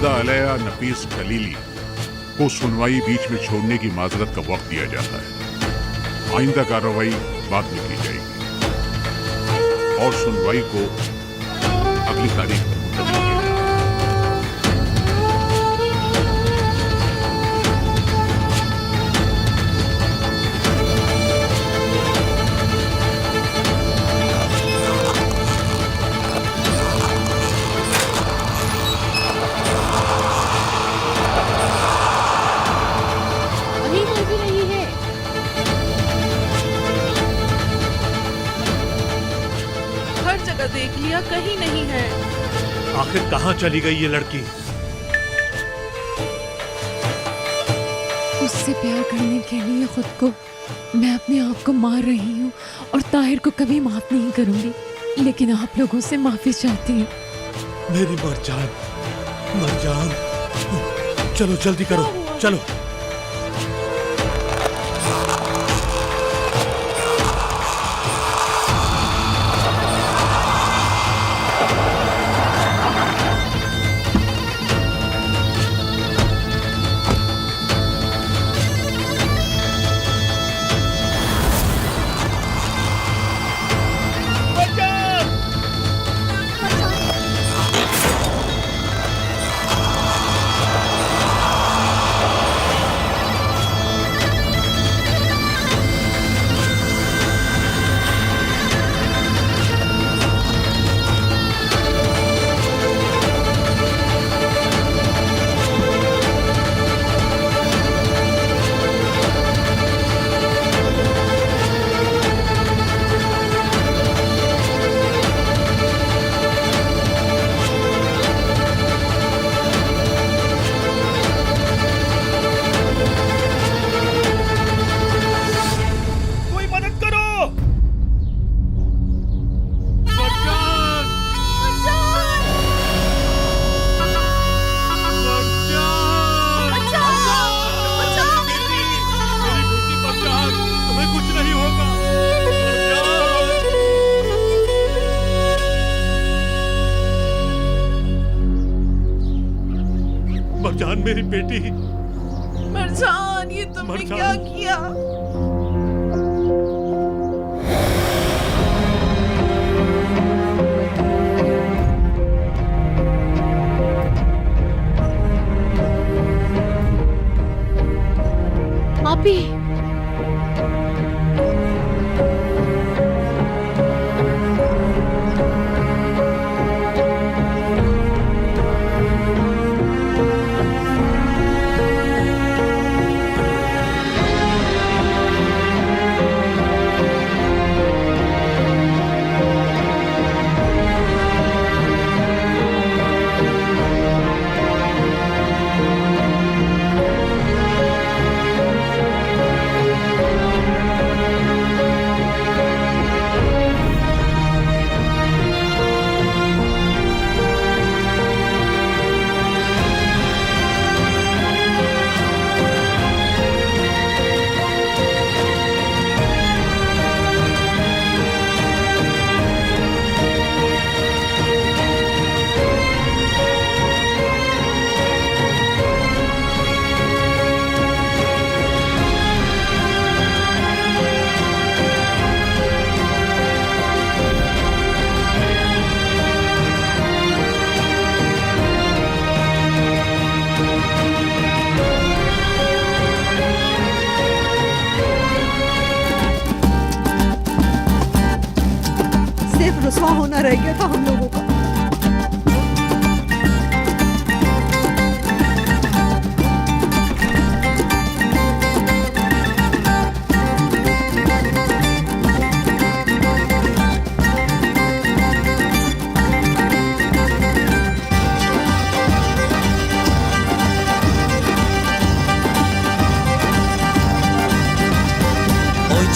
सजदा अलैहा नफीस खलीली को सुनवाई बीच में छोड़ने की माजरत का वक्त दिया जाता है। आइंदा कार्रवाई बाद में की जाएगी और सुनवाई को अगली तारीख पर मुंतकिल किया जाएगा। देख लिया, कहीं नहीं है। आखिर कहाँ चली गई ये लड़की? उससे प्यार करने के लिए खुद को मैं अपने आप को मार रही हूँ और ताहिर को कभी माफ नहीं करूंगी, लेकिन आप लोगों से माफी चाहती हूँ। मेरी मरजान, मरजान, चलो जल्दी करो, चलो। मरजान मेरी बेटी। मरजान, ये तुमने क्या किया? आपी, रुसवा होना रह गया था हम लोगों का।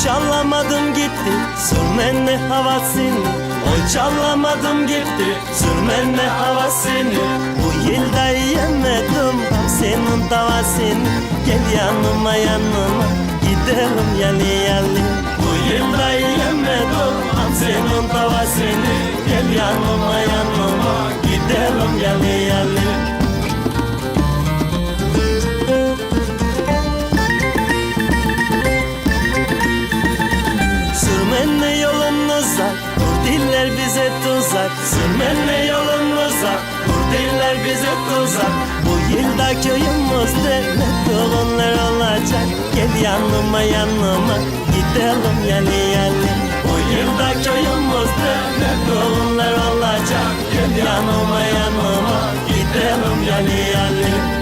Çalamadım gitti sürmenle havasını. Oy çalamadım gitti sürmenle havasını. Bu yılda yemedim senin davasını. Gel yanıma yanıma gidelim yalı yalı. Bu yılda yemedim senin davasını. Gel yanıma yanıma gidelim yalı yalı. uzak Sürmenle yolun uzak Kurdiller bize tuzak Bu yılda köyümüzde ne torunlar olacak Gel yanıma yanıma gidelim yani yani Bu yılda köyümüzde ne torunlar olacak Gel yanıma yanıma gidelim yani yani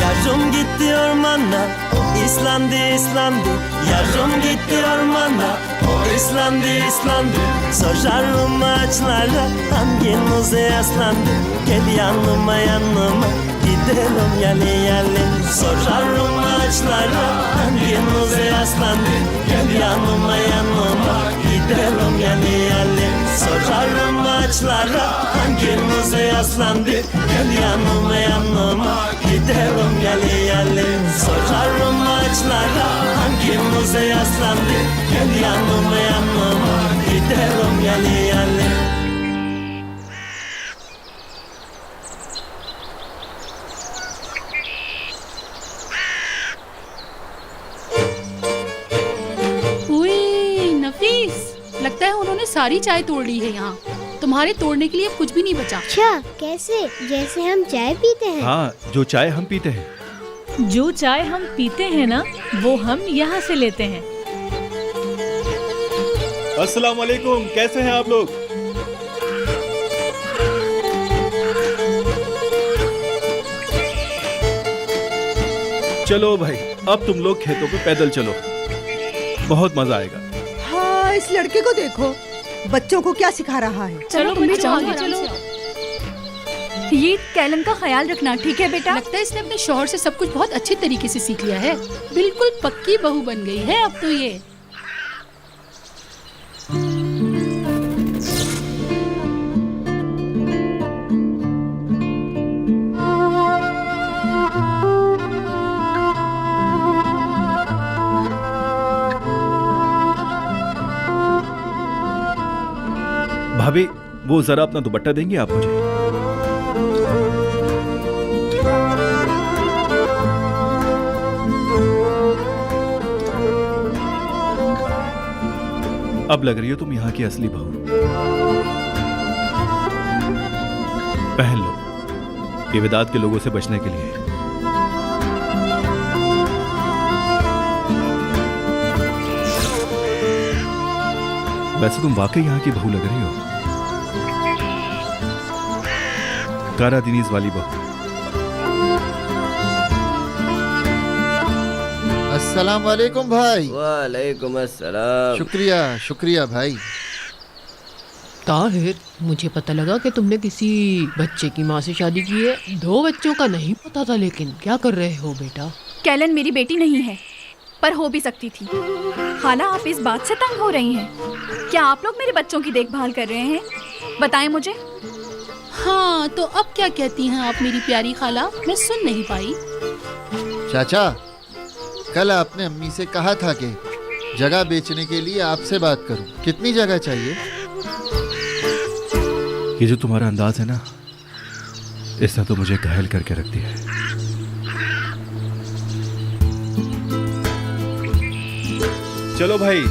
Yarım gitti ormana, o İslandı İslandı Yarım gitti ormana, o İslandı İslandı Sorarım ağaçlara hanginize yaslandı Gel yanıma yanıma gidelim yani yani Sorarım ağaçlara hanginize yaslandı Gel yanıma yanıma gidelim yani yani Sorarım ağaçlara hanginize yaslandı Gel yanıma yanıma gidelim yani yani Sorarım ağaçlara hanginize yaslandı Gel yanıma yanıma gidelim yani yani उई, नफीस लगता है उन्होंने सारी चाय तोड़ ली है यहाँ तुम्हारे तोड़ने के लिए अब कुछ भी नहीं बचा अच्छा कैसे जैसे हम चाय पीते हैं हाँ जो चाय हम पीते हैं जो चाय हम पीते हैं ना वो हम यहाँ से लेते हैं। अस्सलाम वालेकुम, कैसे हैं आप लोग? चलो भाई अब तुम लोग खेतों पे पैदल चलो, बहुत मजा आएगा। हाँ इस लड़के को देखो बच्चों को क्या सिखा रहा है। चलो तुम भी जाओगे चलो ये कैलन का ख्याल रखना, ठीक है बेटा? लगता है इसने अपने शौहर से सब कुछ बहुत अच्छे तरीके से सीख लिया है। बिल्कुल पक्की बहू बन गई है अब तो ये। भाभी वो जरा अपना दुपट्टा देंगे आप मुझे? अब लग रही हो तुम यहाँ की असली बहू। पहन लो, ये विदात के लोगों से बचने के लिए। वैसे तुम वाकई यहाँ की बहू लग रही हो, कारा दिनीज वाली बहू। अस्सलाम वालेकुम भाई। वालेकुम अस्सलाम। शुक्रिया शुक्रिया भाई। ताहिर, मुझे पता लगा कि तुमने किसी बच्चे की माँ से शादी की है। 2 बच्चों का नहीं पता था, लेकिन क्या कर रहे हो बेटा? कैलन मेरी बेटी नहीं है, पर हो भी सकती थी। खाला आप इस बात से तंग हो रही हैं? क्या आप लोग मेरे बच्चों की देखभाल कर रहे हैं? बताएं मुझे। हाँ तो अब क्या कहती हैं आप मेरी प्यारी खाला? मैं सुन नहीं पाई। चाचा, कल आपने अम्मी से कहा था कि जगह बेचने के लिए आपसे बात करूं। कितनी जगह चाहिए? ये जो तुम्हारा अंदाज है ना, इसने तो मुझे घायल करके रख दिया है। चलो भाई।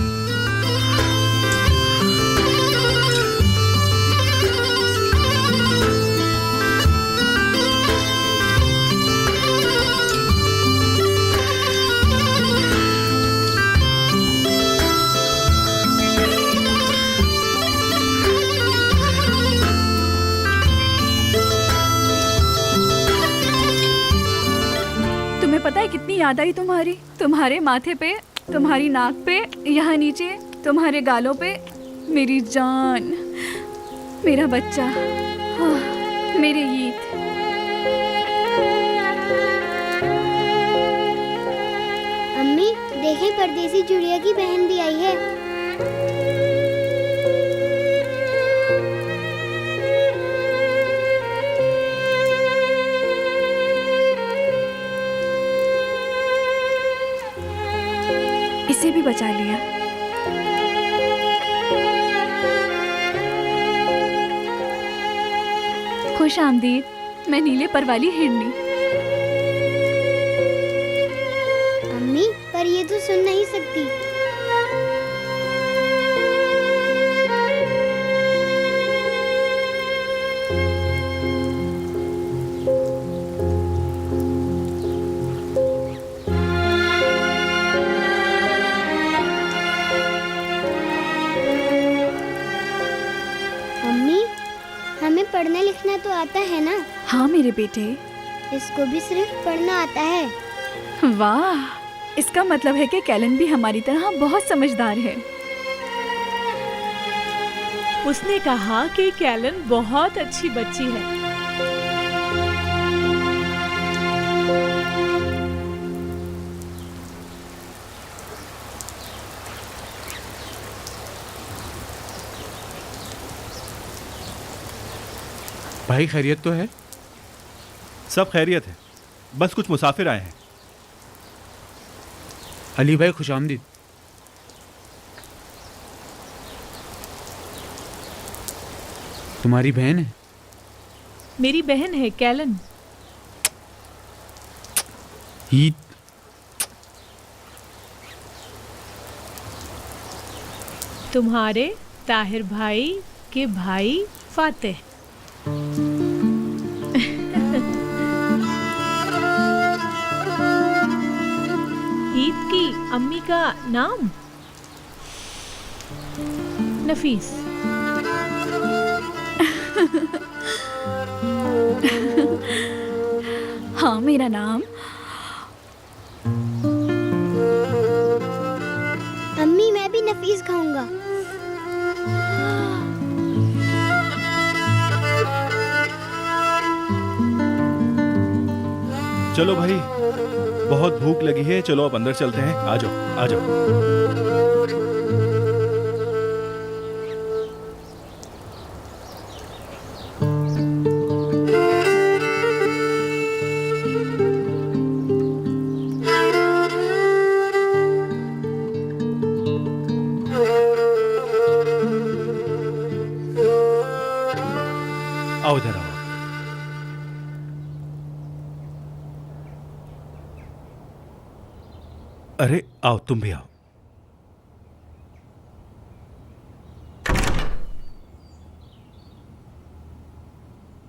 तुम्हें पता है कितनी याद आई तुम्हारी? तुम्हारे माथे पे, तुम्हारी नाक पे, यहाँ नीचे तुम्हारे गालों पे मेरी जान, मेरा बच्चा, मेरे ईद। अम्मी देखें, परदेसी चुड़िया की बहन भी आई है। इसे भी बचा लिया। खुश आमदीद, मैं नीले पर वाली हिरनी। अम्मी पर ये तो सुन नहीं सकती। अम्मी हमें पढ़ना लिखना तो आता है ना? हाँ मेरे बेटे। इसको भी सिर्फ पढ़ना आता है। वाह, इसका मतलब है कि कैलन भी हमारी तरह बहुत समझदार है। उसने कहा कि कैलन बहुत अच्छी बच्ची है। भाई खैरियत तो है? सब खैरियत है, बस कुछ मुसाफिर आए हैं। अली भाई खुश आमदीद। तुम्हारी बहन है? मेरी बहन है कैलन। ईद। तुम्हारे ताहिर भाई के भाई फातेह। ईद की अम्मी का नाम नफीस। हाँ मेरा नाम। अम्मी मैं भी नफीस खाऊंगा। चलो भाई, बहुत भूख लगी है, चलो अब अंदर चलते हैं। आ जाओ आ जाओ। आओ इधर आओ। अरे आओ, तुम भी आओ।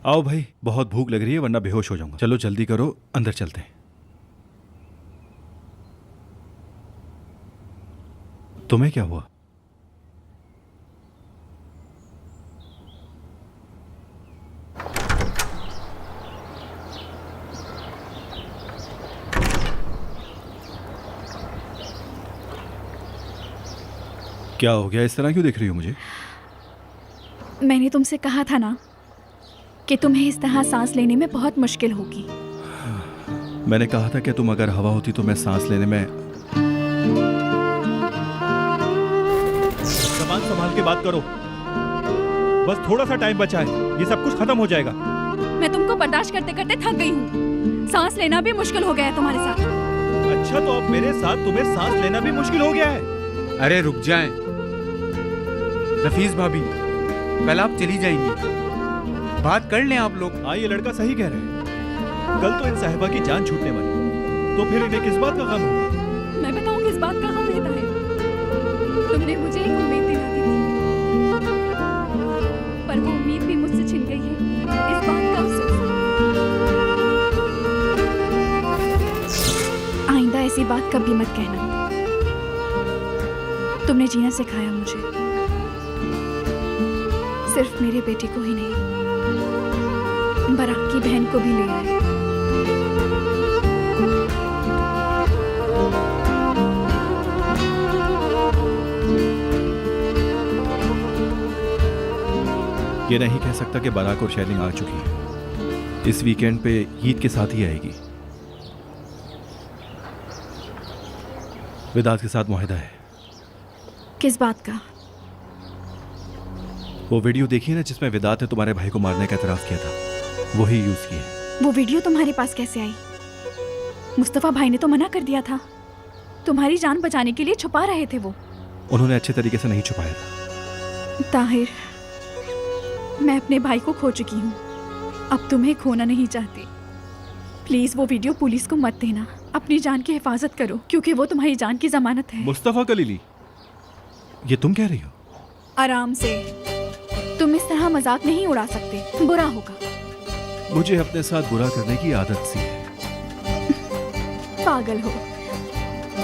आओ भाई, बहुत भूख लग रही है वरना बेहोश हो जाऊंगा। चलो जल्दी करो, अंदर चलते हैं। तुम्हें क्या हुआ? क्या हो गया? इस तरह क्यों देख रही हो मुझे? मैंने तुमसे कहा था ना कि तुम्हें इस तरह सांस लेने में बहुत मुश्किल होगी। मैंने कहा था कि तुम अगर हवा होती तो मैं सांस लेने में। सामान संभाल के बात करो, बस थोड़ा सा टाइम बचा है, ये सब कुछ खत्म हो जाएगा। मैं तुमको बर्दाश्त करते करते थक गई हूँ। सांस लेना भी मुश्किल हो गया है तुम्हारे साथ। अच्छा, तो अब मेरे साथ तुम्हें सांस लेना भी मुश्किल हो गया है? अरे रुक जाएं। नफीस भाभी, कल आप चली जाएंगी, बात कर लें आप लोग। हाँ, ये लड़का सही कह रहे हैं। कल तो इन साहिबा की जान छूटने वाली, तो फिर इन्हें किस बात का गम होगा? मैं बताऊं किस बात का गम रहता है? तुमने मुझे एक उम्मीद दिला दी थी, पर वो उम्मीद भी मुझसे छिन गई है। इस बात का अफसोस। आइंदा ऐसी बात कभी मत कहना। तुमने जीना सिखाया मुझे, सिर्फ मेरे बेटे को ही नहीं, बराक की बहन को भी ले आए। ये नहीं कह सकता कि बाराक और शैलिंग आ चुकी है। इस वीकेंड पे ईद के साथ ही आएगी। वेदांत के साथ मुआहदा है। किस बात का? वो वीडियो देखी ना जिसमें वेदांत ने तुम्हारे भाई को मारने का एतराफ किया था, वही यूज किया। वो वीडियो तुम्हारे पास कैसे आई? मुस्तफा भाई ने तो मना कर दिया था। तुम्हारी जान बचाने के लिए छुपा रहे थे वो। उन्होंने अच्छे तरीके से नहीं छुपाया था। ताहिर, मैं अपने भाई को खो चुकी हूँ, अब तुम्हें खोना नहीं चाहती। प्लीज वो वीडियो पुलिस को मत देना। अपनी जान की हिफाजत करो, क्योंकि वो तुम्हारी जान की जमानत है। मुस्तफा कलीली, ये तुम कह रही हो? आराम से, तुम इस तरह मजाक नहीं उड़ा सकते, बुरा होगा। मुझे अपने साथ बुरा करने की आदत सी है। पागल हो।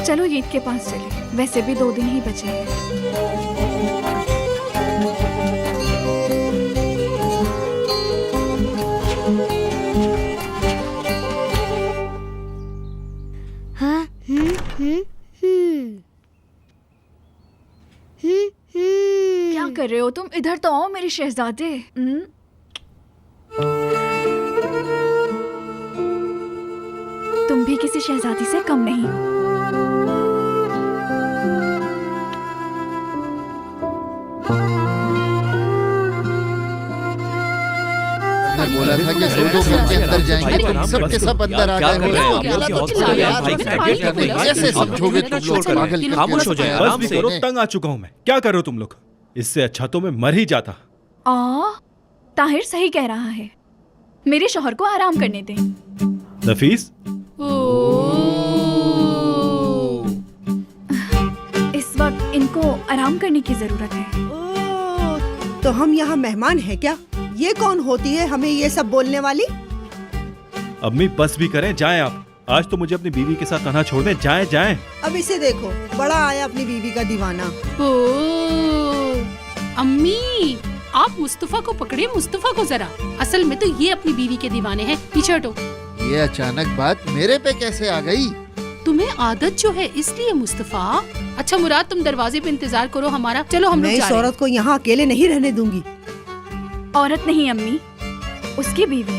चलो ईद के पास चले, वैसे भी 2 दिन ही बचे हैं। हाँ, क्या कर रहे हो तुम? इधर तो आओ मेरे शहजादे। तुम भी किसी शहजादी से कम नहीं हो। मैं बोला था कि 2 घर के अंदर जाएंगे, तुम सब के सब अंदर आ गए। कैसे समझोगे तुम लोग? पागल खामोश हो जाए, आराम से करो। तंग आ चुका हूं मैं। क्या कर रहे हो तुम लोग? इससे अच्छा तो मैं मर ही जाता। ताहिर सही कह रहा है, मेरे शौहर को आराम करने दे। नफीस, इस वक्त इनको आराम करने की जरूरत है। तो हम यहाँ मेहमान हैं क्या? ये कौन होती है हमें ये सब बोलने वाली? अम्मी बस भी करें, जाएं आप। आज तो मुझे अपनी बीवी के साथ तन्हा छोड़ दें। जाएं जाएं। अब इसे देखो, बड़ा आया अपनी बीवी का दीवाना। अम्मी, आप मुस्तफा को पकड़े, मुस्तफा को जरा। असल में तो ये अपनी बीवी के दीवाने हैं। पीछे हटो। ये अचानक बात मेरे पे कैसे आ गई? तुम्हें आदत जो है इसलिए मुस्तफा। अच्छा मुराद, तुम दरवाजे पे इंतजार करो हमारा। चलो हम लोग मैं जा इस रहे हैं। औरत को यहाँ अकेले नहीं रहने दूंगी। औरत नहीं अम्मी, उसकी बीवी।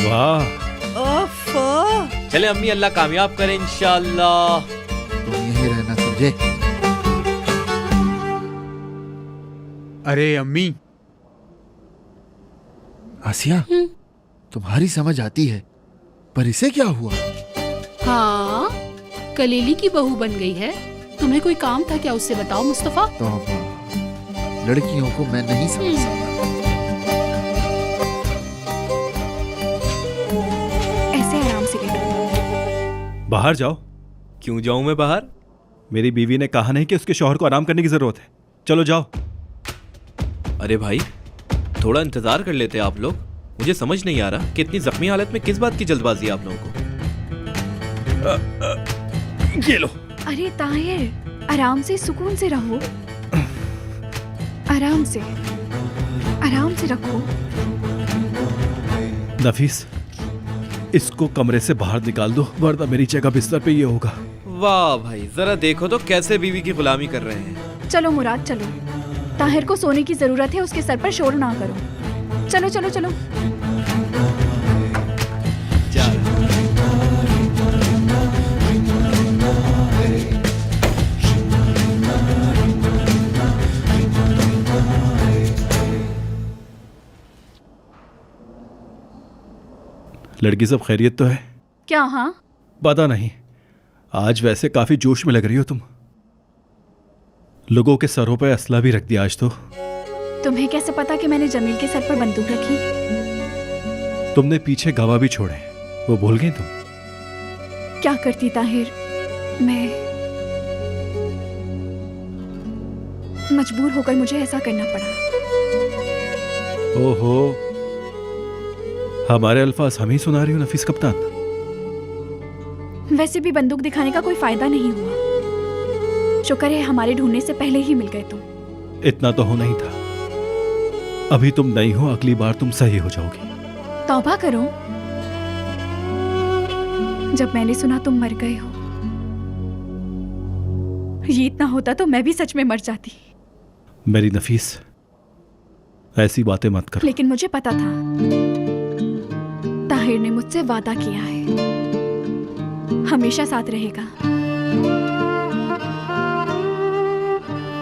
वाह। चले अम्मी, अल्लाह कामयाब करे इंशाल्लाह। तुम यहीं रहना समझे? अरे अम्मी। आसिया, तुम्हारी समझ आती है, पर इसे क्या हुआ? हाँ, कलीली की बहू बन गई है। तुम्हें कोई काम था क्या? उससे बताओ मुस्तफा। तौबा, लड़कियों को मैं नहीं समझ सकता। ऐसे आराम से लेटो। बाहर जाओ। क्यों जाऊं मैं बाहर? मेरी बीवी ने कहा नहीं कि उसके शौहर को आराम करने की जरूरत है। चलो जाओ। अरे भाई, थोड़ा इंतजार कर लेते आप लोग। मुझे समझ नहीं आ रहा कि इतनी जख्मी हालत में किस बात की जल्दबाजी है आप लोगों को। ये लो। अरे ताहिर, आराम से, सुकून से रहो। आराम से, आराम से रखो। नफीस, इसको कमरे से बाहर निकाल दो, वरना मेरी जगह बिस्तर पे ये होगा। वाह भाई, जरा देखो तो कैसे बीवी की गुलामी कर रहे हैं। चलो मुराद, चलो। ताहिर को सोने की जरूरत है, उसके सर पर शोर ना करो। चलो चलो चलो। लड़की सब खैरियत तो है? क्या? हाँ, पता नहीं, आज वैसे काफी जोश में लग रही हो तुम। लोगों के सरों पे असला भी रख दिया आज तो। तुम्हें कैसे पता कि मैंने जमील के सर पर बंदूक रखी? तुमने पीछे गवाह भी छोड़े, वो भूल गई तुम? क्या करती ताहिर, मैं मजबूर होकर मुझे ऐसा करना पड़ा। ओहो, हमारे अल्फाज हम ही सुना रही हो नफीस कप्तान। वैसे भी बंदूक दिखाने का कोई फायदा नहीं हुआ। शुक्र है हमारे ढूंढने से पहले ही मिल गए तुम। इतना तो होना ही था। अभी तुम नहीं हो, अगली बार तुम सही हो जाओगी। तौबा करो। जब मैंने सुना तुम मर गए हो, ये इतना होता तो मैं भी सच में मर जाती। मेरी नफीस, ऐसी बातें मत करो। लेकिन मुझे पता था, ताहिर ने मुझसे वादा किया है, हमेशा साथ रहेगा।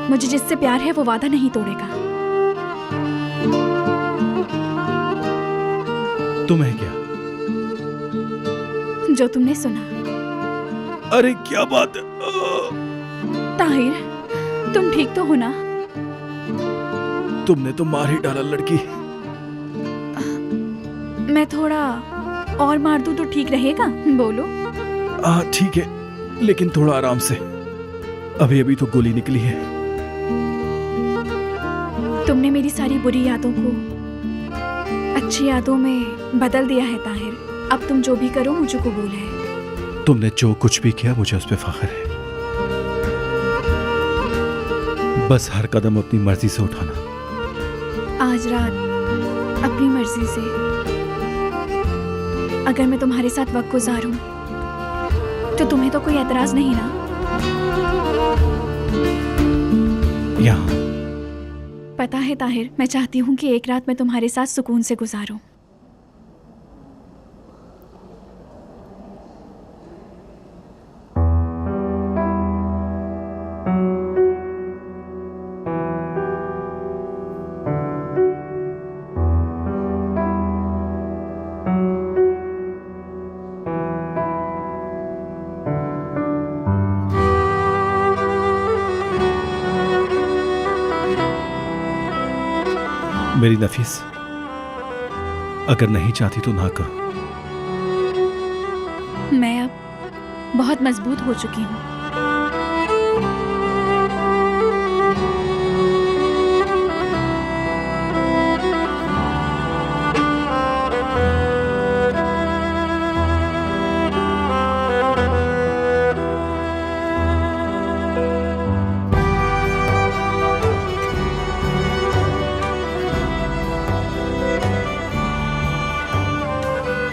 मुझे जिससे प्यार है वो वादा नहीं तोड़ेगा। तुम्हें क्या? जो तुमने सुना। अरे क्या बात है? ताहिर, तुम ठीक तो हो ना? तुमने तो मार ही डाला लड़की। मैं थोड़ा और मार दूं तो ठीक रहेगा? बोलो। ठीक है, लेकिन थोड़ा आराम से। अभी अभी तो गोली निकली है। तुमने मेरी सारी बुरी यादों को अच्छी यादों में बदल दिया है ताहिर। अब तुम जो भी करो मुझे कबूल है। तुमने जो कुछ भी किया मुझे उस पे फख्र है। बस हर कदम अपनी मर्जी से उठाना। आज रात अपनी मर्जी से अगर मैं तुम्हारे साथ वक्त गुजारूं तो तुम्हें तो कोई एतराज नहीं ना? यहाँ पता है ताहिर, मैं चाहती हूँ कि एक रात मैं तुम्हारे साथ सुकून से गुजारूं। मेरी नफीस, अगर नहीं चाहती तो ना करो। मैं अब बहुत मजबूत हो चुकी हूँ।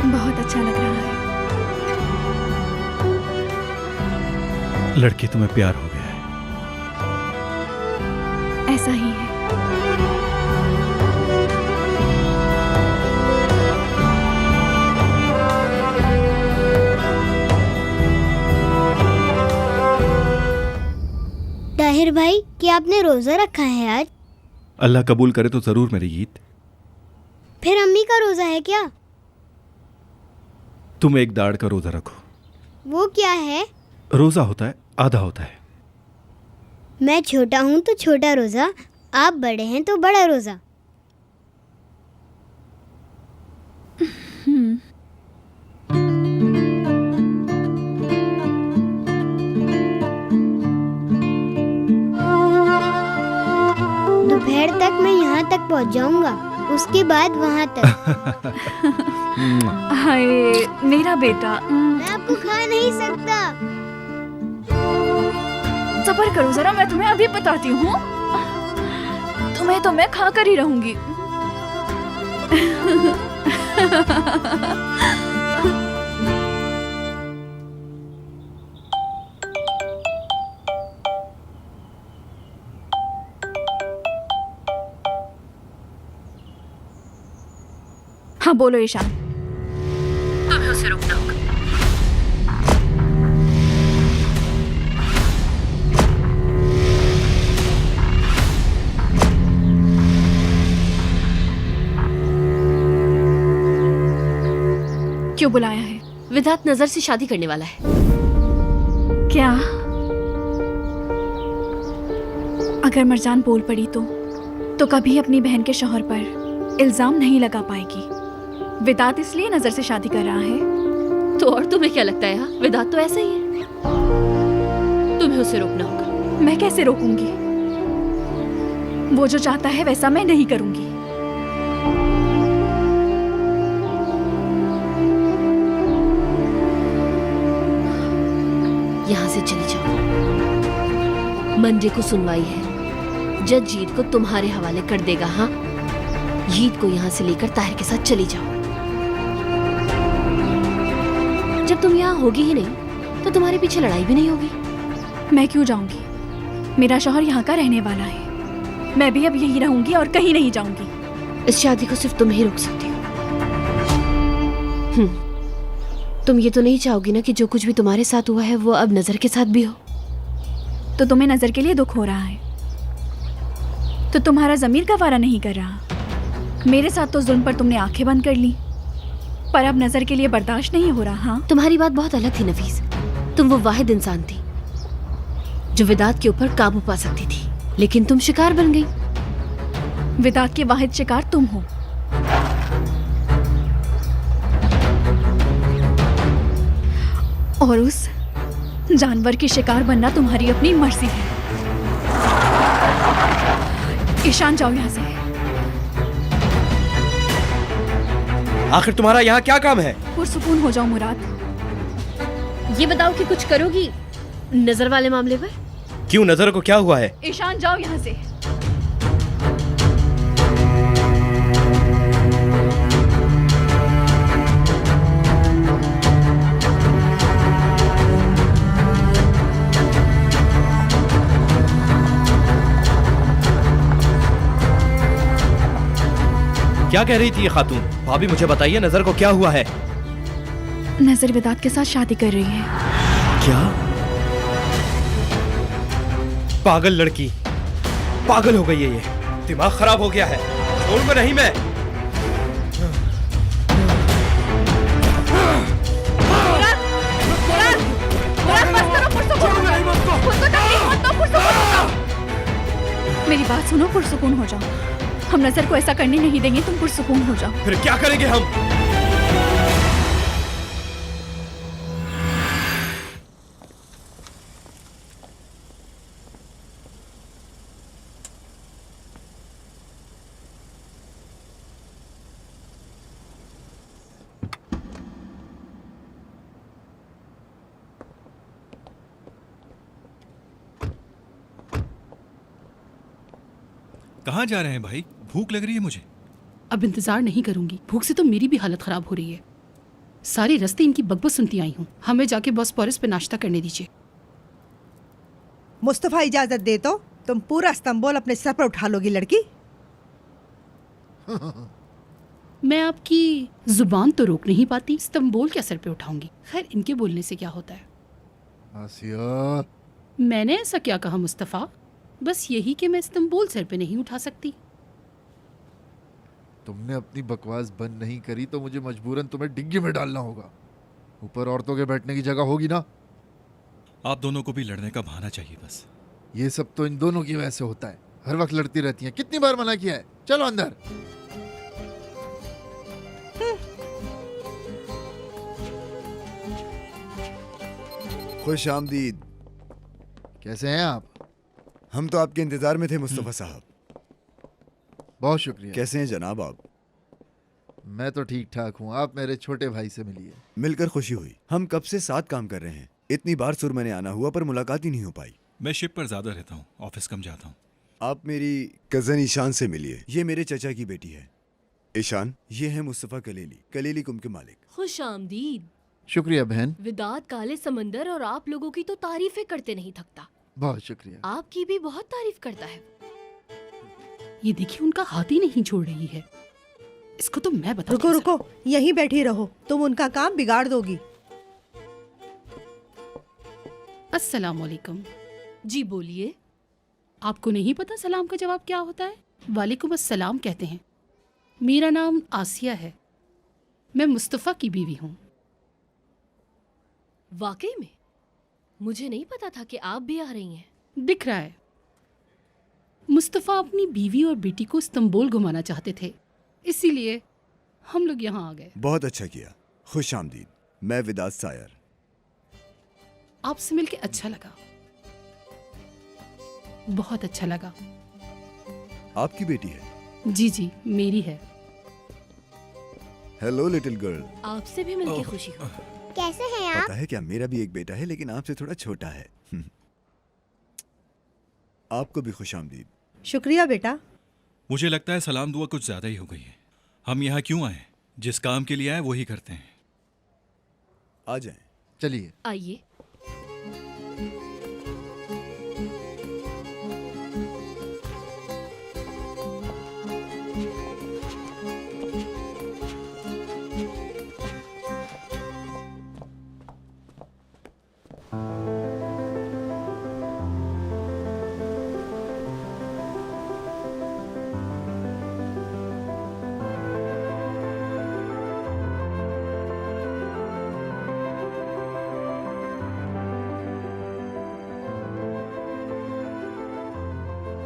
बहुत अच्छा लग रहा है। लड़की, तुम्हें प्यार हो गया है? ऐसा ही है। ताहिर भाई, क्या आपने रोजा रखा है आज? अल्लाह कबूल करे तो जरूर मेरी ईद। फिर अम्मी का रोजा है क्या? तुम एक दाढ़ का रोजा रखो। वो क्या है? रोजा होता है, आधा होता है। मैं छोटा हूँ तो छोटा रोजा, आप बड़े हैं तो बड़ा रोजा। दोपहर तक मैं यहाँ तक पहुँच जाऊंगा, उसके बाद वहाँ तक। हाय मेरा बेटा, मैं आपको खा नहीं सकता। सब्र करो जरा, मैं तुम्हें अभी बताती हूँ। तुम्हें तो मैं खा कर ही रहूंगी। हाँ बोलो ईशान। तुम्हें उसे रोकना होगा। क्यों बुलाया है? विधात नजर से शादी करने वाला है। क्या? अगर मरजान बोल पड़ी तो कभी अपनी बहन के शौहर पर इल्जाम नहीं लगा पाएगी। विदात इसलिए नजर से शादी कर रहा है। तो और तुम्हें क्या लगता है? हाँ, विधात तो ऐसा ही है। तुम्हें उसे रोकना होगा। मैं कैसे रोकूंगी? वो जो चाहता है वैसा मैं नहीं करूंगी। यहाँ से चली जाओ। मंडे को सुनवाई है, जज जीत को तुम्हारे हवाले कर देगा। हाँ, जीत को यहाँ से लेकर ताहिर के साथ चली जाओ। जब तुम यहाँ होगी ही नहीं तो तुम्हारे पीछे लड़ाई भी नहीं होगी। मैं क्यों जाऊंगी? मेरा शौहर यहाँ का रहने वाला है। मैं भी अब यही रहूंगी और कहीं नहीं जाऊंगी। इस शादी को सिर्फ तुम ही रोक सकती हो। तुम ये तो नहीं चाहोगी ना कि जो कुछ भी तुम्हारे साथ हुआ है वो अब नजर के साथ भी हो? तो तुम्हें नजर के लिए दुख हो रहा है, तो तुम्हारा जमीर गवारा नहीं कर रहा। मेरे साथ तो जुल्म पर तुमने आंखें बंद कर ली, पर अब नजर के लिए बर्दाश्त नहीं हो रहा। हाँ, तुम्हारी बात बहुत अलग थी नफीस। तुम वो वाहिद इंसान थी जो विदात के ऊपर काबू पा सकती थी, लेकिन तुम शिकार बन गई। विदात के वाहिद शिकार तुम हो। और उस जानवर के शिकार बनना तुम्हारी अपनी मर्जी है। ईशान, जाओ यहाँ से। आखिर तुम्हारा यहाँ क्या काम है? पुरसुकून हो जाओ मुराद। ये बताओ कि कुछ करोगी नजर वाले मामले पर? क्यों, नजर को क्या हुआ है? ईशान, जाओ यहाँ से। क्या कह रही थी ये खातून? भाभी मुझे बताइए, नजर को क्या हुआ है? नजर विदात के साथ शादी कर रही है। क्या? पागल लड़की, पागल हो गई है ये, दिमाग खराब हो गया है। छोड़ूंगा नहीं मैं। मेरी बात सुनो, पुरसुकून हो जाओ। हम नजर को ऐसा करने नहीं देंगे, तुम पुरसुकून हो जाओ। फिर क्या करेंगे हम? कहाँ जा रहे हैं भाई? भूख लग रही है मुझे। अब इंतजार नहीं करूंगी, भूख से तो मेरी भी हालत खराब हो रही है। सारे रास्ते इनकी बकबक सुनती आई हूँ। हमें जाके बॉस्फोरस पे नाश्ता करने दीजिए। मुस्तफा इजाजत दे तो तुम पूरा इस्तांबुल अपने सर पर उठा लोगी लड़की। मैं आपकी जुबान तो रोक नहीं पाती, इस्तांबुल क्या सर पे उठाऊंगी। खैर, इनके बोलने से क्या होता है। आसिया, मैंने ऐसा क्या कहा मुस्तफ़ा? बस यही कि मैं इस्तांबुल सर पे नहीं उठा सकती। तुमने अपनी बकवास बंद नहीं करी तो मुझे मजबूरन तुम्हें डिग्गी में डालना होगा। ऊपर औरतों के बैठने की जगह होगी ना। आप दोनों को भी लड़ने का बहाना चाहिए बस। ये सब तो इन दोनों की वजह से होता है, हर वक्त लड़ती रहती हैं। कितनी बार मना किया है? चलो अंदर। खुश आमदीद। कैसे हैं आप? हम तो आपके इंतजार में थे मुस्तफ़ा साहब। बहुत शुक्रिया। कैसे हैं जनाब आप? मैं तो ठीक ठाक हूँ। आप मेरे छोटे भाई से मिलिए। मिलकर खुशी हुई। हम कब से साथ काम कर रहे हैं। इतनी बार सुरमे ने आना हुआ पर मुलाकात ही नहीं हो पाई। मैं शिप पर ज्यादा रहता हूँ, ऑफिस कम जाता हूँ। आप मेरी कजन ईशान से मिलिए। ये मेरे चचा की बेटी है। ईशान, ये है मुस्तफ़ा कलेली, कलेली कुम के मालिक। खुश आमदीद। शुक्रिया बहन। विदात काले समंदर और आप लोगों की तो तारीफें करते नहीं थकता। बहुत शुक्रिया। आपकी भी बहुत तारीफ करता है। ये देखिए, उनका हाथ ही नहीं छोड़ रही है। इसको तो मैं बता। रुको रुको, यहीं बैठी रहो, तुम उनका काम बिगाड़ दोगी। अस्सलाम वालेकुम। जी बोलिए। आपको नहीं पता सलाम का जवाब क्या होता है? वालेकुम अस्सलाम कहते हैं। मेरा नाम आसिया है, मैं मुस्तफ़ा की बीवी हूँ। वाकई में मुझे नहीं पता था कि आप भी आ रही हैं। दिख रहा है। मुस्तफ़ा अपनी बीवी और बेटी को इस्तांबुल घुमाना चाहते थे, इसीलिए हम लोग यहाँ आ गए। बहुत अच्छा किया। खुश आमदीद। मैं विदात सायर। आपसे मिलके अच्छा लगा, बहुत अच्छा लगा। आपकी बेटी है? जी जी, मेरी है। Hello little girl. आपसे भी मिलके खुशी हुई। कैसे हैं आप? पता है क्या, मेरा भी एक बेटा है लेकिन आपसे थोड़ा छोटा है। आपको भी खुश आमदीद। शुक्रिया बेटा। मुझे लगता है सलाम दुआ कुछ ज्यादा ही हो गई है। हम यहाँ क्यों आए? जिस काम के लिए आए वही करते हैं। आ जाएं। चलिए आइए।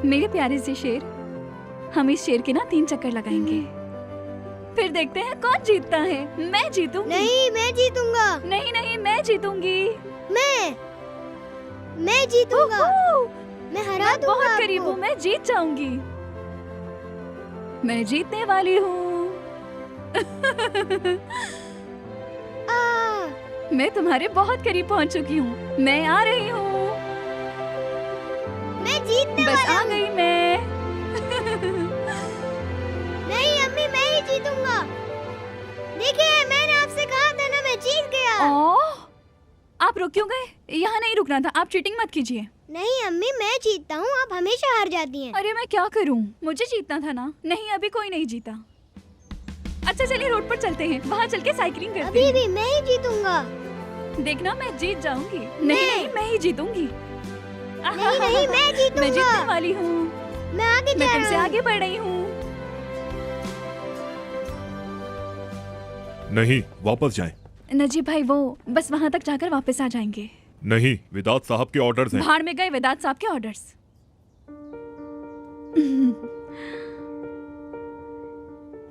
मेरे प्यारे से शेर, हम इस शेर के ना 3 चक्कर लगाएंगे, फिर देखते हैं कौन जीतता है। मैं जीतूंगी। नहीं, मैं जीतूंगा। नहीं नहीं, मैं जीतूंगी। मैं जीतूंगा। मैं हरा दूंगा। बहुत करीब हूँ, मैं जीत जाऊंगी। मैं जीतने वाली हूँ। मैं तुम्हारे बहुत करीब पहुँच चुकी हूँ। मैं आ रही हूँ। मैं जीतने बस वाला आ गई मैं। नहीं अम्मी, मैं ही जीतूंगा। देखिए, मैंने आपसे कहा था ना, मैं जीत गया। आप रुक क्यों गए? यहाँ नहीं रुकना था। आप चीटिंग मत कीजिए। नहीं अम्मी, मैं जीतता हूँ, आप हमेशा हार जाती हैं। अरे मैं क्या करूँ, मुझे जीतना था ना। नहीं, अभी कोई नहीं जीता। अच्छा चलिए रोड पर चलते हैं, वहाँ चल के साइकिलिंग करते अभी हैं। भी मैं ही जीतूंगा। देखना, मैं जीत जाऊंगी। नहीं नहीं, मैं ही जीतूंगी। नहीं नहीं, मैं जीतूंगा। मैं जीतने वाली हूँ। मैं आगे मैं तुमसे आगे बढ़ रही हूँ। नहीं, वापस जाएं। नजीब भाई, वो बस वहाँ तक जाकर वापस आ जाएंगे। नहीं, विदात साहब के ऑर्डर्स हैं। भाड़ में गए वेदांत साहब के ऑर्डर्स।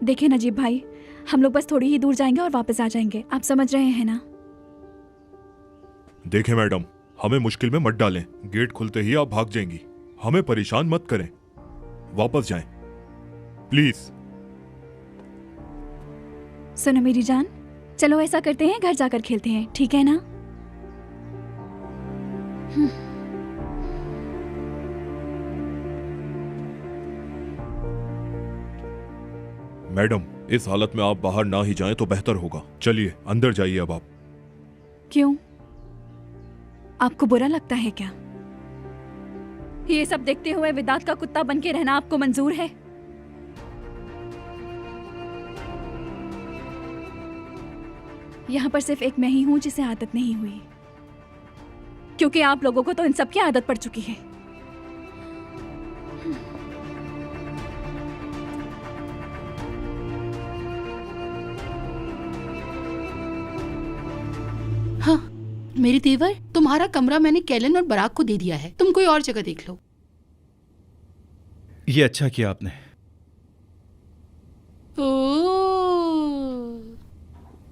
देखिए नजीब भाई, हम लोग बस थोड़ी ही दूर जाएंगे और वापस आ जाएंगे। आप समझ रहे हैं ना? देखें मैडम, हमें मुश्किल में मत डालें। गेट खुलते ही आप भाग जाएंगी। हमें परेशान मत करें। वापस जाएं, प्लीज। सुनो मेरी जान, चलो ऐसा करते हैं, घर जाकर खेलते हैं, ठीक है ना? मैडम, इस हालत में आप बाहर ना ही जाएं तो बेहतर होगा। चलिए अंदर जाइए अब आप। क्यों? आपको बुरा लगता है क्या? ये सब देखते हुए विदात का कुत्ता बनके रहना आपको मंजूर है? यहाँ पर सिर्फ एक मैं ही हूँ जिसे आदत नहीं हुई, क्योंकि आप लोगों को तो इन सब की आदत पड़ चुकी है। हाँ मेरी देवर, तुम्हारा कमरा मैंने कैलन और बराक को दे दिया है, तुम कोई और जगह देख लो। ये अच्छा किया आपने।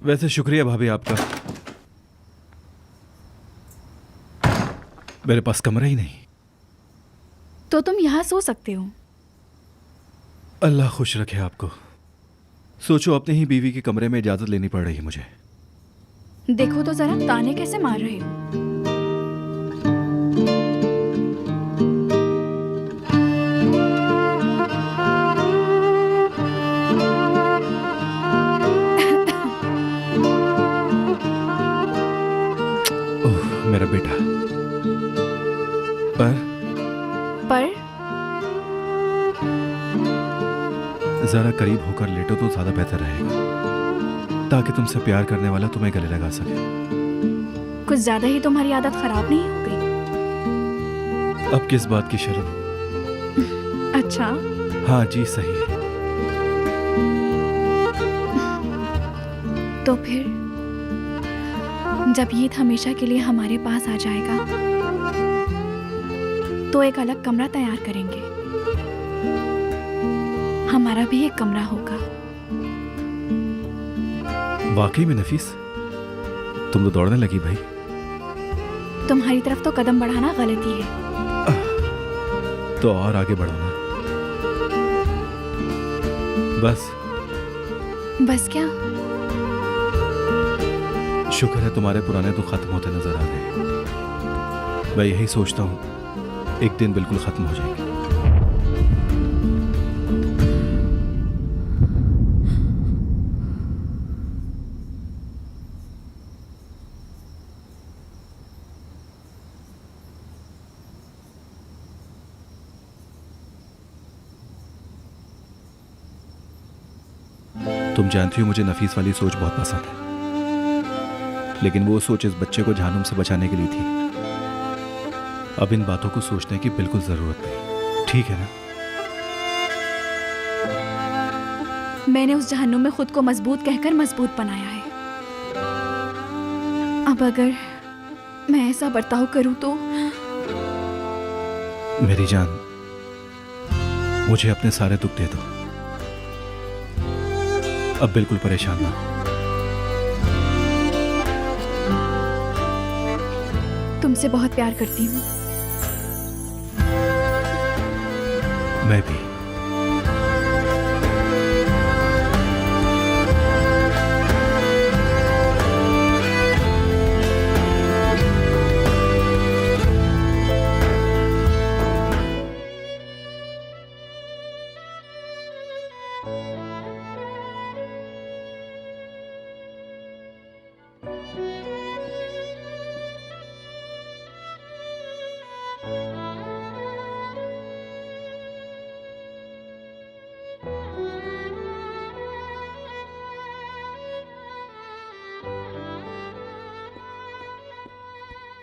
वैसे शुक्रिया भाभी आपका। मेरे पास कमरा ही नहीं। तो तुम यहाँ सो सकते हो। अल्लाह खुश रखे आपको। सोचो, अपने ही बीवी के कमरे में इजाजत लेनी पड़ रही है मुझे। देखो तो जरा, ताने कैसे मार रहे हो। ओह मेरा बेटा। पर जरा करीब होकर लेटो तो ज्यादा बेहतर रहेगा, ताकि तुमसे प्यार करने वाला तुम्हें गले लगा सके। कुछ ज्यादा ही तुम्हारी आदत खराब नहीं हो गई? अब किस बात की शर्म? अच्छा, हाँ जी सही है। तो फिर जब ईद हमेशा के लिए हमारे पास आ जाएगा तो एक अलग कमरा तैयार करेंगे। हमारा भी एक कमरा होगा। वाकई में नफीस, तुम तो दौड़ने लगी भाई। तुम्हारी तरफ तो कदम बढ़ाना गलती है। तो और आगे बढ़ो ना। बस क्या? शुक्र है तुम्हारे पुराने तो खत्म होते नजर आ रहे हैं। मैं यही सोचता हूँ एक दिन बिल्कुल खत्म हो जाएंगे। तुम जानती हो मुझे नफीस वाली सोच बहुत पसंद है, लेकिन वो सोच इस बच्चे को जहन्नुम से बचाने के लिए थी। अब इन बातों को सोचने की बिल्कुल जरूरत नहीं, ठीक है ना? मैंने उस जहन्नुम में खुद को मजबूत कहकर मजबूत बनाया है। अब अगर मैं ऐसा बर्ताव करूं तो? मेरी जान, मुझे अपने सारे दुख दे दो, अब बिल्कुल परेशान ना हो। तुमसे बहुत प्यार करती हूँ। मैं भी।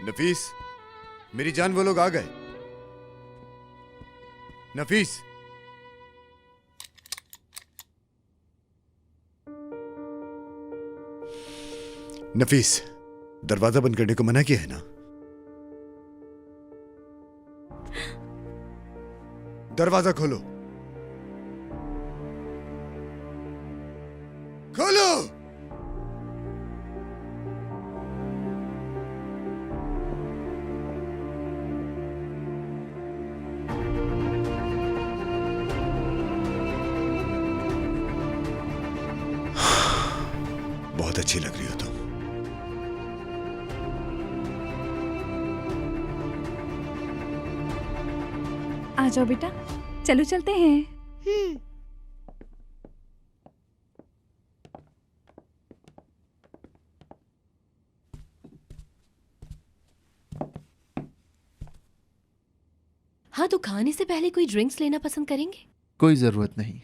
नफीस, मेरी जान, वो लोग आ गए। नफीस, नफीस, दरवाजा बंद करने को मना किया है ना? दरवाजा खोलो, खोलो। बहुत अच्छी लग रही हो तुम। आ जाओ बेटा, चलो चलते हैं। हाँ, तो खाने से पहले कोई ड्रिंक्स लेना पसंद करेंगे? कोई जरूरत नहीं।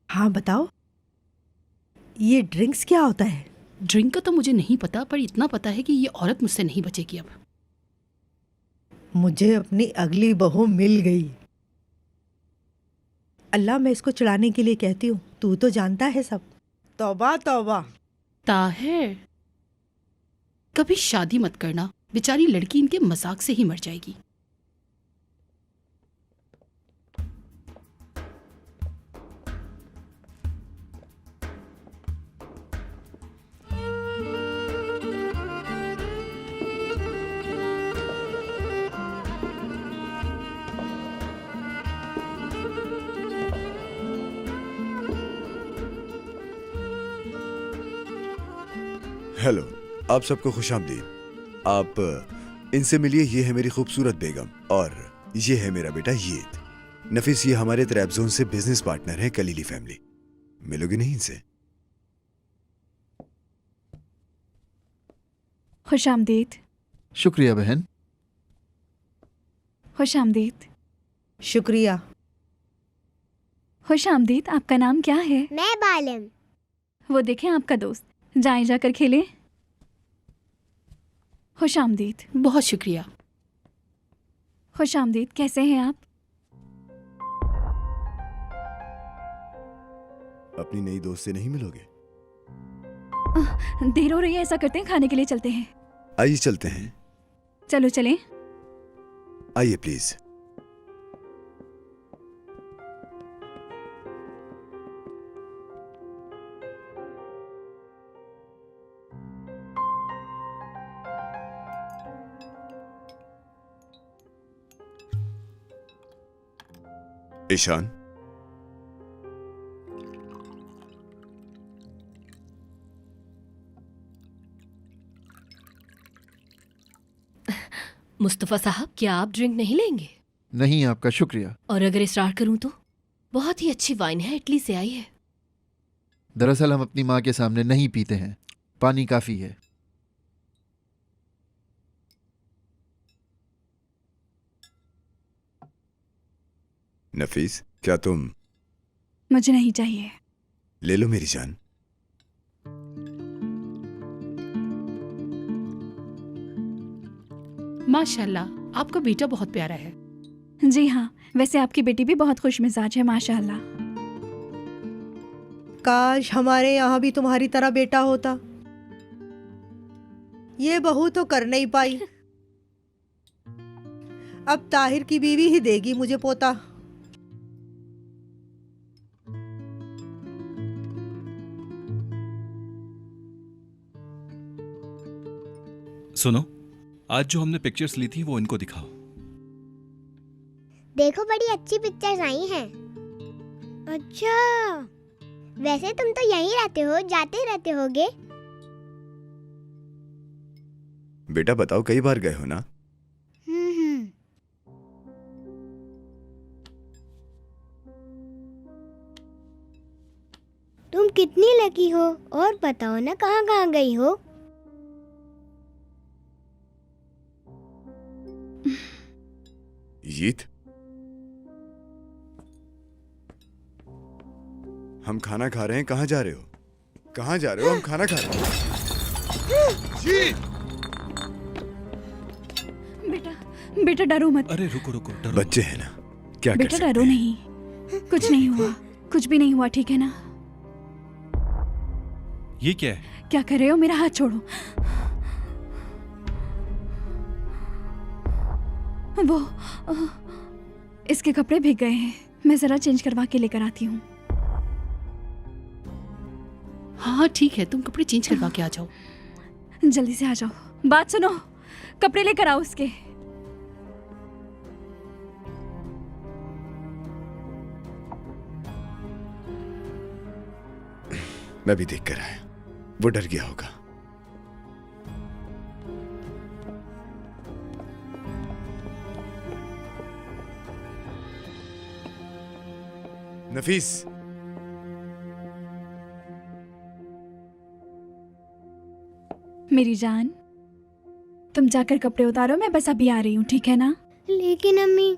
हाँ बताओ, ये ड्रिंक्स क्या होता है? ड्रिंक का तो मुझे नहीं पता, पर इतना पता है कि ये औरत मुझसे नहीं बचेगी अब। मुझे अपनी अगली बहू मिल गई। अल्लाह, मैं इसको चढ़ाने के लिए कहती हूँ, तू तो जानता है सब। तौबा तौबा। ताहिर, कभी शादी मत करना, बेचारी लड़की इनके मजाक से ही मर जाएगी। हेलो, आप सबको खुशामदीद। आप इनसे मिलिए, ये है मेरी खूबसूरत बेगम और ये है मेरा बेटा यीद। नफीस, ये हमारे त्रैबजोन से बिजनेस पार्टनर हैं, कलीली फैमिली। मिलोगे नहीं इनसे? खुशामदीद। शुक्रिया बहन। खुशामदीद। शुक्रिया। खुशामदीद। आपका नाम क्या है? मैं बालम। वो देखें आपका दोस्त, जाएं जाकर खेलें। खुशामदीद। बहुत शुक्रिया। खुशामदीद। कैसे हैं आप? अपनी नई दोस्त से नहीं मिलोगे? देर हो रही है, ऐसा करते हैं खाने के लिए चलते हैं। आइए चलते हैं। चलो चलें। आइए प्लीज। ईशान, मुस्तफा साहब, क्या आप ड्रिंक नहीं लेंगे? नहीं, आपका शुक्रिया। और अगर इसरार करूं तो? बहुत ही अच्छी वाइन है, इटली से आई है। दरअसल हम अपनी माँ के सामने नहीं पीते हैं, पानी काफी है। नफीस, क्या तुम? मुझे नहीं चाहिए। ले लो मेरी जान। माशाल्लाह, आपका बेटा बहुत प्यारा है। जी हाँ, वैसे आपकी बेटी भी बहुत खुश मिजाज है, माशाल्लाह। काश हमारे यहाँ भी तुम्हारी तरह बेटा होता। ये बहू तो कर नहीं पाई, अब ताहिर की बीवी ही देगी मुझे पोता। सुनो, आज जो हमने पिक्चर्स ली थी वो इनको दिखाओ। देखो बड़ी अच्छी पिक्चर्स आई हैं। अच्छा, वैसे तुम तो यहीं रहते हो, जाते रहते होगे। बेटा बताओ, कई बार गए हो ना? तुम कितनी लकी हो। और बताओ ना, कहाँ कहाँ गई हो? जीत, हम खाना खा रहे हैं। कहाँ जा रहे हो? कहाँ जा रहे हो? हम खाना खा रहे हैं। जीत! बेटा डरो मत। अरे रुको रुको, डरो। बच्चे हैं ना, क्या कर बेटा सकते डरो हैं? नहीं, कुछ नहीं हुआ, कुछ भी नहीं हुआ, ठीक है ना? ये क्या है? क्या कर रहे हो? मेरा हाथ छोड़ो। वो इसके कपड़े भीग गए हैं, मैं जरा चेंज करवा के लेकर आती हूँ। हाँ ठीक है, तुम कपड़े चेंज करवा के आ जाओ। जल्दी से आ जाओ। बात सुनो, कपड़े लेकर आओ उसके। मैं भी देख कर आया, वो डर गया होगा। नफीस, मेरी जान, तुम जाकर कपड़े उतारो, मैं बस अभी आ रही हूँ, ठीक है ना? लेकिन अम्मी।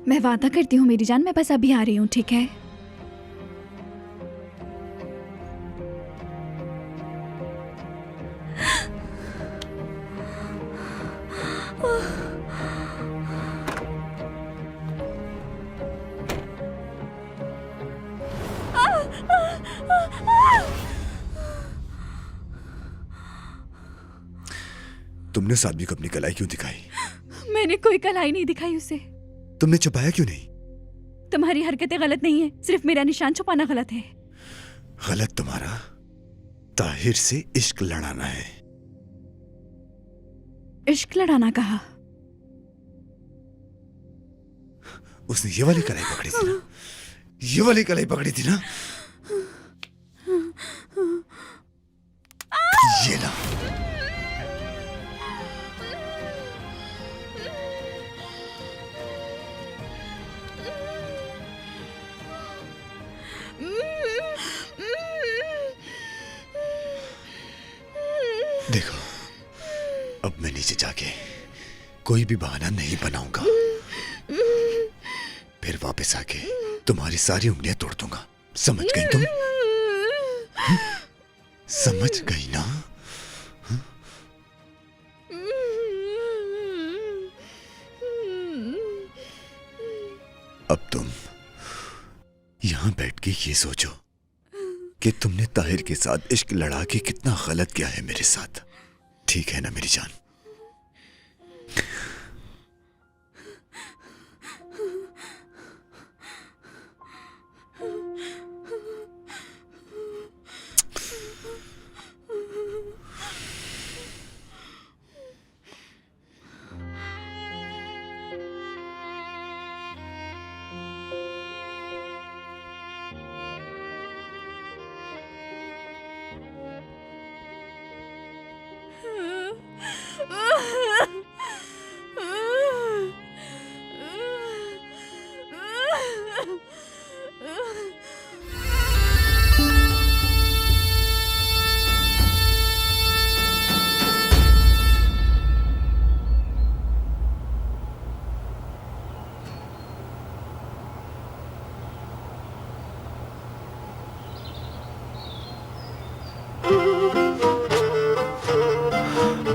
मैं वादा करती हूँ मेरी जान, मैं बस अभी आ रही हूँ, ठीक है? तुमने साध्वी को अपनी कलाई क्यों दिखाई? मैंने कोई कलाई नहीं दिखाई उसे। तुमने छुपाया क्यों नहीं? तुम्हारी हरकतें गलत नहीं है, सिर्फ मेरा निशान छुपाना गलत है। गलत तुम्हारा ताहिर से इश्क लड़ाना है। इश्क लड़ाना कहा? उसने ये वाली कलाई पकड़ी थी ना, ये वाली कलाई पकड़ी थी ना, ये ना। देखो, अब मैं नीचे जाके कोई भी बहाना नहीं बनाऊंगा, फिर वापस आके तुम्हारी सारी उंगलियां तोड़ दूंगा। समझ गई तुम? समझ गई ना? अब तुम यहां बैठ के ये सोचो कि तुमने ताहिर के साथ इश्क लड़ा के कितना गलत किया है मेरे साथ। ठीक है ना मेरी जान?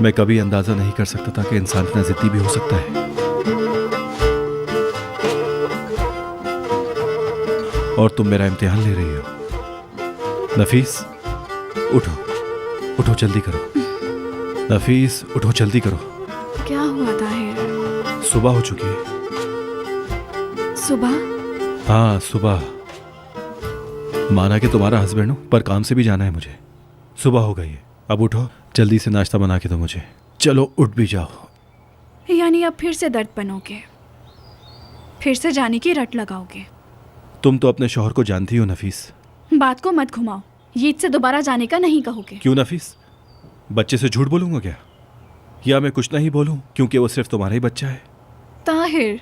मैं कभी अंदाजा नहीं कर सकता था कि इंसान इतना जिद्दी भी हो सकता है। और तुम मेरा इम्तिहान ले रही हो। नफीस, उठो, उठो जल्दी करो। नफीस, उठो जल्दी करो। क्या हुआ ताहिर? सुबह हो चुकी है। सुबह? हाँ सुबह। माना कि तुम्हारा हस्बैंड हूं, पर काम से भी जाना है मुझे। सुबह हो गई है, अब उठो, जल्दी से नाश्ता बना के दो मुझे। चलो उठ भी जाओ। यानी अब फिर से दर्द बनोगे, फिर से जाने की रट लगाओगे। तुम तो अपने शौहर को जानती हो नफीस। बात को मत घुमाओ, ईद से दोबारा जाने का नहीं कहोगे। क्यों नफीस, बच्चे से झूठ बोलूंगा क्या? या मैं कुछ नहीं बोलूं क्योंकि वो सिर्फ तुम्हारा ही बच्चा है? ताहिर,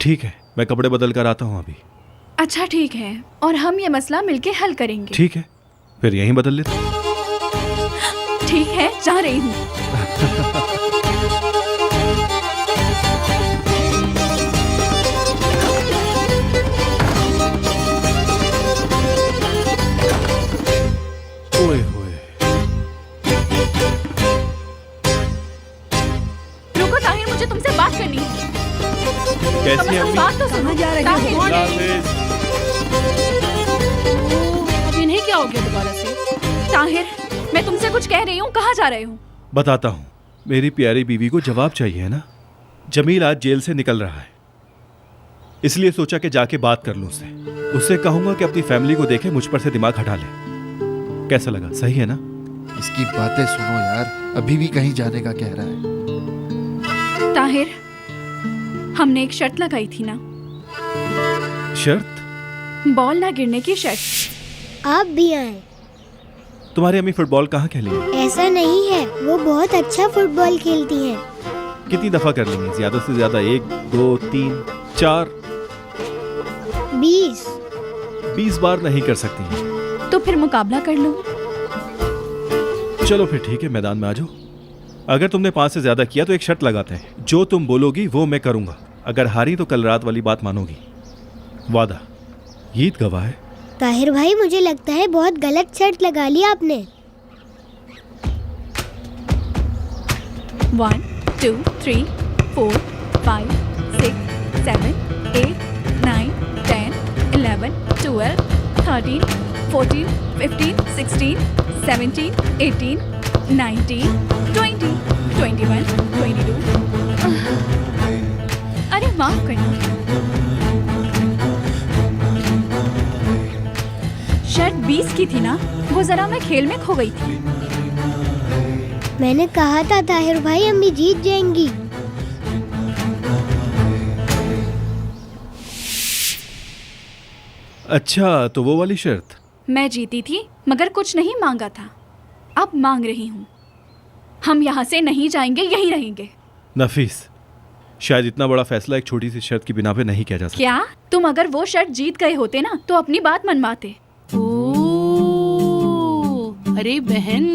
ठीक है, मैं कपड़े बदल कर आता हूँ अभी। अच्छा ठीक है, और हम ये मसला मिलके हल करेंगे। ठीक है, फिर यहीं बदल लेते। ठीक है, जा रही हूँ। ओए होए, रुको ताहिर, मुझे तुमसे बात करनी है। कैसी अम्मी? बात तो सुनो। जा रही हो? अब इन्हें क्या हो गया दोबारा से? ताहिर, मैं तुमसे कुछ कह रही हूँ, कहाँ जा रहे हो? बताता हूँ। मेरी प्यारी बीवी को जवाब चाहिए है ना। जमील आज जेल से निकल रहा है, इसलिए सोचा कि जाके बात कर लूँ उससे। उससे कहूंगा कि अपनी फैमिली को देखे, मुझ पर से दिमाग हटा ले। कैसा लगा? सही है ना? इसकी बातें सुनो यार, अभी भी कहीं जाने का कह रहा है। ताहिर, हमने एक शर्त लगाई थी ना। शर्त? बॉल ना गिरने की शर्त। आप भी आए। तुम्हारी अम्मी फुटबॉल कहाँ खेलेंगी? ऐसा नहीं है, वो बहुत अच्छा फुटबॉल खेलती हैं। कितनी दफा कर लेंगी? ज्यादा से ज्यादा 1, 2, 3, 4, 20 बार नहीं कर सकती। तो फिर मुकाबला कर लो। चलो फिर ठीक है, मैदान में आ जाओ। अगर तुमने 5 से ज्यादा किया तो एक शर्त लगाते हैं, जो तुम बोलोगी वो मैं करूंगा। अगर हारी तो कल रात वाली बात मानोगी। वादा? ईद गवाह है। ताहिर भाई, मुझे लगता है बहुत गलत शर्त लगा ली आपने। 1, 2, 3, 4, 5, 6, 7, 8, 9, 10, 11, 12, 13, 14, 15, 16, 17, 18, 19, 20, 21, 22। अरे माफ करना, शर्त 20 की थी ना, वो जरा मैं खेल में खो गई थी। मैंने कहा था ताहिर भाई, अम्मी जीत जाएंगी। अच्छा, तो वो वाली शर्त? मैं जीती थी मगर कुछ नहीं मांगा था, अब मांग रही हूँ। हम यहाँ से नहीं जाएंगे, यहीं रहेंगे। नफीस, शायद इतना बड़ा फैसला एक छोटी सी शर्त की बिना पे नहीं किया जा सकता। क्या तुम अगर वो शर्त जीत गए होते ना तो अपनी बात मनवाते। ओह, अरे बहन,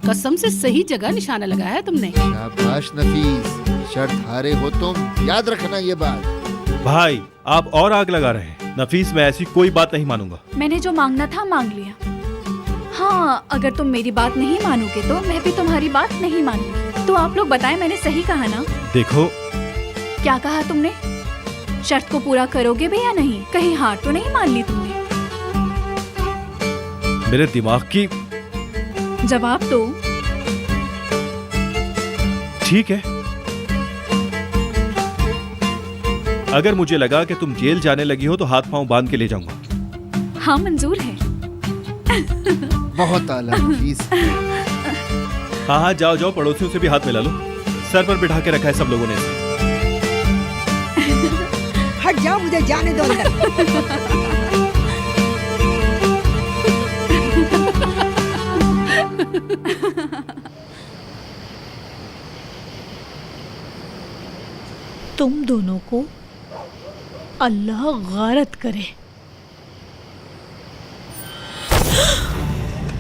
कसम से सही जगह निशाना लगाया है तुमने। शाबाश नफीस, शर्त हारे हो तुम, याद रखना ये बात। भाई, आप और आग लगा रहे हैं। नफीस, मैं ऐसी कोई बात नहीं मानूंगा। मैंने जो मांगना था मांग लिया। हाँ, अगर तुम मेरी बात नहीं मानोगे तो मैं भी तुम्हारी बात नहीं मानूंगी। तो आप लोग बताएं, मैंने सही कहा ना? देखो। क्या कहा तुमने? शर्त को पूरा करोगे भी या नहीं? कहीं हार तो नहीं मान ली तुमने? मेरे दिमाग की। जवाब दो। ठीक है, अगर मुझे लगा कि तुम जेल जाने लगी हो तो हाथ पांव बांध के ले जाऊंगा। हाँ, मंजूर है। बहुत आला नफीस। हाँ हाँ, जाओ जाओ, पड़ोसियों से भी हाथ मिला लो। सर पर बिठा के रखा है सब लोगों ने। हट जाओ, मुझे जाने दो अंदर। तुम दोनों को अल्लाह गारत करे।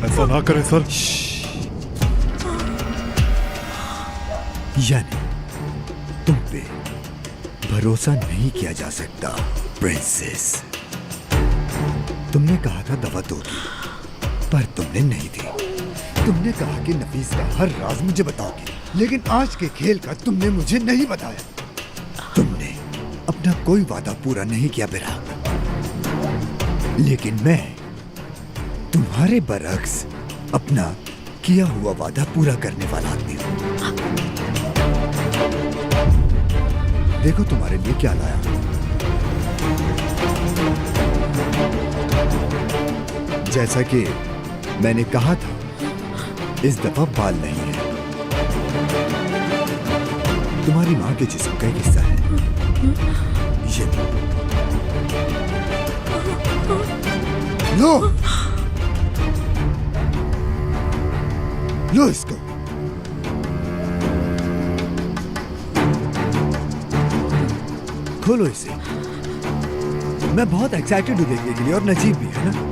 ऐसा ना करें सर। यानी तुम पे भरोसा नहीं किया जा सकता प्रिंसेस। तुमने कहा था दवा दोगी, पर तुमने नहीं दी। तुमने कहा कि नफीस का हर राज मुझे बताओगी, लेकिन आज के खेल का तुमने मुझे नहीं बताया। तुमने अपना कोई वादा पूरा नहीं किया बेरा, लेकिन मैं तुम्हारे बरक्स अपना किया हुआ वादा पूरा करने वाला आदमी हूं। देखो तुम्हारे लिए क्या लाया। जैसा कि मैंने कहा था इस दफा बाल नहीं है। तुम्हारी माँ के जिस्म का एक हिस्सा है ये। लो लो इसको। खोलो इसे। मैं बहुत एक्साइटेड हूँ देखने के लिए, और नजीब भी है ना।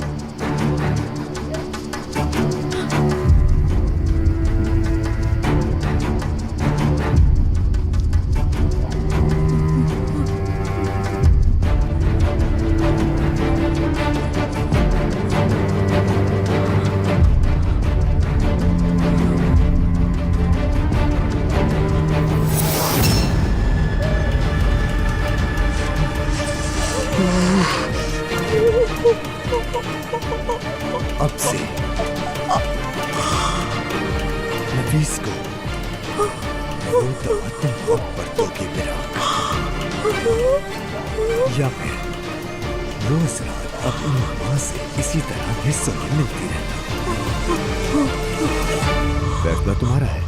अब से नफीस को वो दवा तुम खुद बरतोगे मेरा, या फिर रोज रात अपनी माँ से इसी तरह हिस्सों में मिलती रहना। फैसला तुम्हारा है।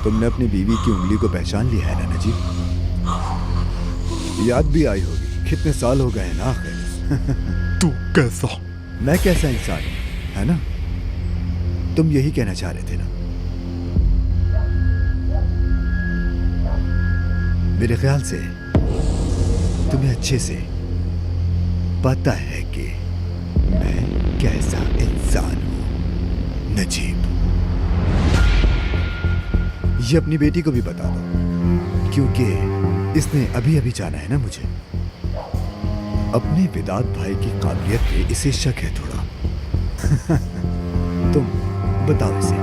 तुमने अपनी बीवी की उंगली को पहचान लिया है ना नजीब? याद भी आई होगी कितने साल हो गए हैं ना आखिर। तू कैसा? मैं कैसा इंसान हूं, है ना? तुम यही कहना चाह रहे थे ना? मेरे ख्याल से तुम्हें अच्छे से पता है कि मैं कैसा इंसान हूं नजीब। ये अपनी बेटी को भी बता दो, क्योंकि इसने अभी अभी जाना है ना मुझे। अपने विदात भाई की काबिलियत पे इसे शक है थोड़ा। तुम बताओ इसे।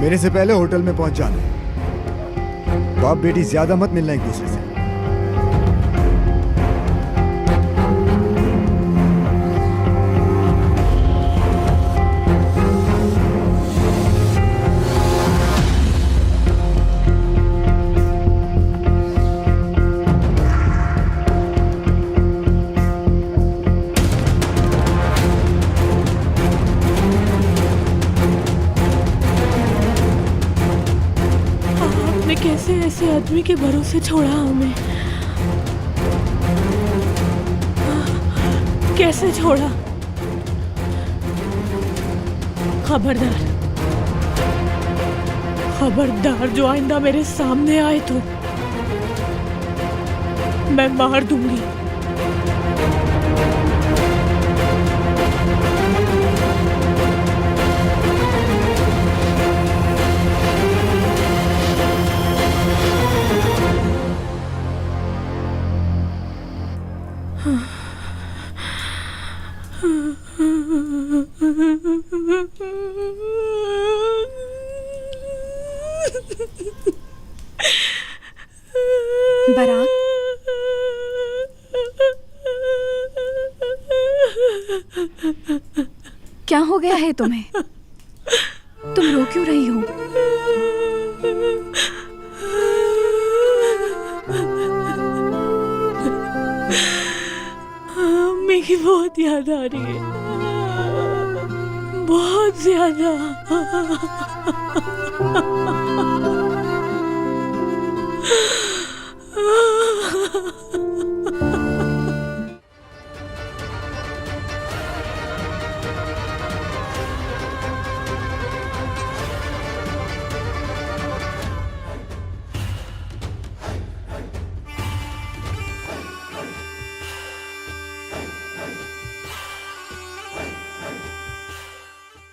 मेरे से पहले होटल में पहुंच जाना। बाप बेटी ज्यादा मत मिलना एक दूसरे से। कैसे ऐसे आदमी के भरोसे छोड़ा हमें? कैसे छोड़ा? खबरदार, खबरदार, जो आइंदा मेरे सामने आए तो मैं मार दूंगी। बराक, क्या हो गया है तुम्हें? तुम रो क्यों रही हो? अम्मी की बहुत याद आ रही है, बहुत ज्यादा।